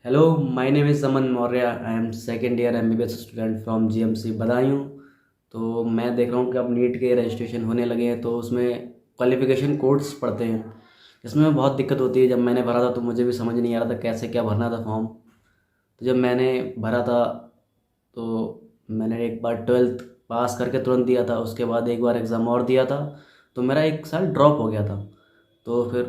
Hello, my name is Saman Maurya. I am second year MBBS student from GMC Badaun. तो मैं देख रहा हूँ कि अब नीट के रजिस्ट्रेशन होने लगे हैं, तो उसमें क्वालिफिकेशन कोड्स पढ़ते हैं। इसमें बहुत दिक्कत होती है। जब मैंने भरा था तो मुझे भी समझ नहीं आ रहा था कैसे क्या भरना था फॉर्म। तो जब मैंने भरा था तो मैंने एक बार ट्वेल्थ पास करके तुरंत दिया था, उसके बाद एक बार एग्ज़ाम और दिया था, तो मेरा एक साल ड्रॉप हो गया था। तो फिर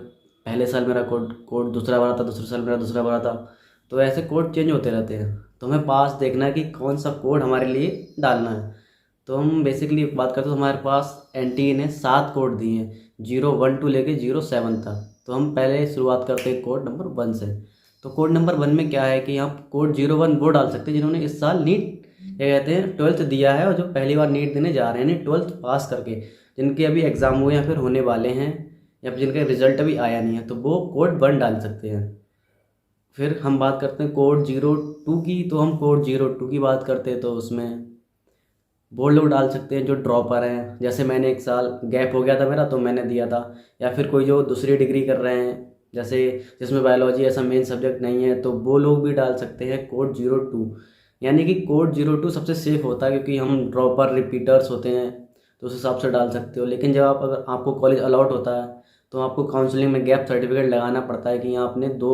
पहले साल मेरा कोड कोड दूसरा भरा था, दूसरे साल मेरा दूसरा भरा था। तो ऐसे कोड चेंज होते रहते हैं, तो हमें पास देखना है कि कौन सा कोड हमारे लिए डालना है। तो हम बेसिकली बात करते हैं तो हमारे पास एनटीए ने 7 कोड दिए हैं, 0 1 टू लेके 0 7 तक। तो हम पहले शुरुआत करते हैं कोड नंबर 1 से। तो कोड नंबर 1 में क्या है कि आप कोड 0 1 वो डाल सकते हैं जिन्होंने इस साल नीट क्या कहते हैं ट्वेल्थ दिया है, और जो पहली बार नीट देने जा रहे हैं, ट्वेल्थ पास करके, जिनके अभी एग्ज़ाम हुए या फिर होने वाले हैं, या फिर जिनका रिजल्ट अभी आया नहीं है, तो वो कोड 1 डाल सकते हैं। फिर हम बात करते हैं कोड 0 2 की। तो हम कोड 0 2 की बात करते हैं तो उसमें वो लोग डाल सकते हैं जो ड्रॉपर हैं। जैसे मैंने एक साल गैप हो गया था मेरा, तो मैंने दिया था। या फिर कोई जो दूसरी डिग्री कर रहे हैं, जैसे जिसमें बायोलॉजी ऐसा मेन सब्जेक्ट नहीं है, तो वो लोग भी डाल सकते हैं कोड 0 2। यानी कि कोड 0 2 सबसे सेफ होता है, क्योंकि हम ड्रॉपर रिपीटर्स होते हैं, तो उस हिसाब से डाल सकते हो। लेकिन जब आप अगर आपको कॉलेज अलॉट होता है, तो आपको काउंसलिंग में गैप सर्टिफिकेट लगाना पड़ता है कि आपने दो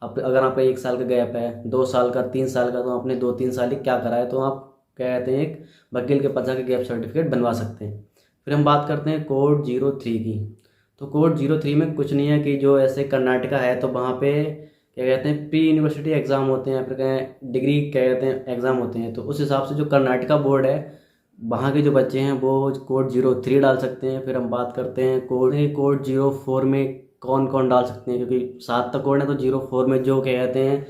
आप अगर आपका 1 साल का गैप है, 2 साल का, 3 साल का, तो आपने 2 3 साल ही क्या करा है, तो आप क्या कहते हैं एक वकील के पास जाकर गैप सर्टिफिकेट बनवा सकते हैं। फिर हम बात करते हैं कोड 0 3 की। तो कोड 0 3 में कुछ नहीं है कि जो ऐसे कर्नाटका है तो वहाँ पे क्या कहते हैं प्री यूनिवर्सिटी एग्ज़ाम होते हैं, फिर कहें डिग्री क्या कहते हैं एग्ज़ाम होते हैं। तो उस हिसाब से जो कर्नाटका बोर्ड है, वहाँ के जो बच्चे हैं वो कोड 0 3 डाल सकते हैं। फिर हम बात करते हैं कोड 0 4 में कौन कौन डाल सकते हैं, क्योंकि 7 तक कोड है। तो 0 4 में जो क्या कहते हैं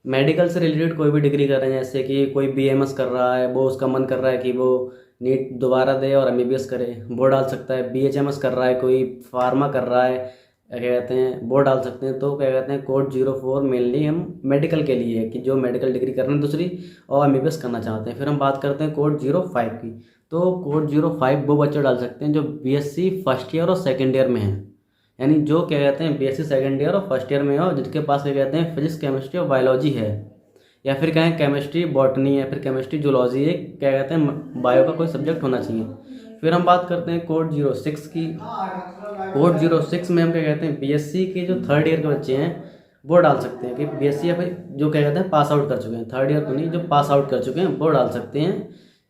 मेडिकल से रिलेटेड कोई भी डिग्री कर रहे हैं, जैसे कि कोई बीएमएस कर रहा है, वो उसका मन कर रहा है कि वो नीट दोबारा दे और एमबीबीएस करे, वो डाल सकता है। बीएचएमएस कर रहा है, कोई फार्मा कर रहा है, क्या कहते हैं वो डाल सकते हैं। तो क्या कहते हैं कोड 0 4 मेनली हम मेडिकल के लिए है, कि जो मेडिकल डिग्री कर रहे हैं दूसरी और एमबीबीएस करना चाहते हैं। फिर हम बात करते हैं कोड 0 5 की। तो कोड 0 5 वो बच्चे डाल सकते हैं जो बीएससी फर्स्ट ईयर और सेकेंड ईयर में हैं। यानी जो क्या कहते हैं बीएससी सेकेंड ईयर और फर्स्ट ईयर में हो, जिनके पास क्या कहते हैं फिजिक्स केमिस्ट्री और बायोलॉजी है, या फिर कहें केमिस्ट्री बॉटनी है, फिर केमिस्ट्री जूलॉजी है, क्या कहते हैं बायो का कोई सब्जेक्ट होना चाहिए। फिर हम बात करते हैं कोड 0 6 की। कोड 0 6 में हम क्या कहते हैं बीएससी के जो थर्ड ईयर के बच्चे हैं वो डाल सकते हैं, कि बीएससी या फिर जो क्या कहते हैं पास आउट कर चुके हैं, थर्ड ईयर तो नहीं, जो पास आउट कर चुके हैं वो डाल सकते हैं।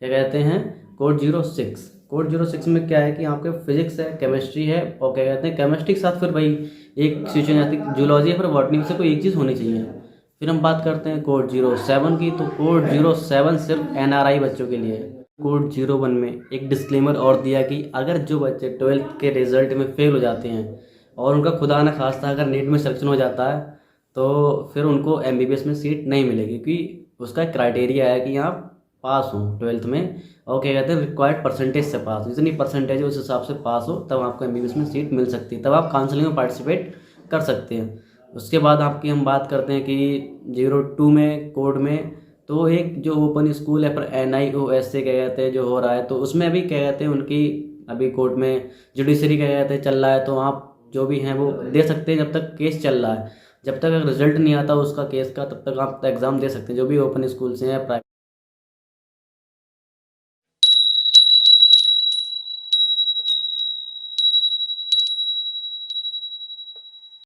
क्या कहते हैं कोड 0 6। कोड 0 6 में क्या है कि आपके फिजिक्स है, केमिस्ट्री है, और क्या कहते हैं केमिस्ट्री के साथ फिर भाई एक सिचुएशन आती है जूलॉजी या फिर बॉटनी से कोई एक चीज़ होनी चाहिए। फिर हम बात करते हैं कोड 0 7 की। तो कोड 0 7 सिर्फ एनआरआई बच्चों के लिए है। कोड 0 1 में एक डिस्क्लेमर और दिया कि अगर जो बच्चे ट्वेल्थ के रिजल्ट में फेल हो जाते हैं और उनका खुदा न खास्ता अगर नीट में सिलेक्शन हो जाता है, तो फिर उनको एमबीबीएस में सीट नहीं मिलेगी, क्योंकि उसका क्राइटेरिया है कि आप पास हो ट्वेल्थ में, और क्या कहते हैं रिक्वायर्ड परसेंटेज से पास हो। जितनी परसेंटेज है उस हिसाब से पास हो, तब आपको एमबीबीएस में सीट मिल सकती है, तब आप काउंसलिंग में पार्टिसिपेट कर सकते हैं। उसके बाद आपकी हम बात करते हैं कि 0 2 में कोड में, तो एक जो ओपन स्कूल है पर NIOS से क्या कहते हैं जो हो रहा है, तो उसमें अभी क्या कहते हैं उनकी अभी कोर्ट में जुडिशरी क्या कहते हैं चल रहा है। तो आप जो भी हैं वो दे सकते हैं जब तक केस चल रहा है। जब तक रिजल्ट नहीं आता उसका केस का, तब तक आप एग्ज़ाम दे सकते हैं, जो भी ओपन स्कूल से हैं प्राइवेट।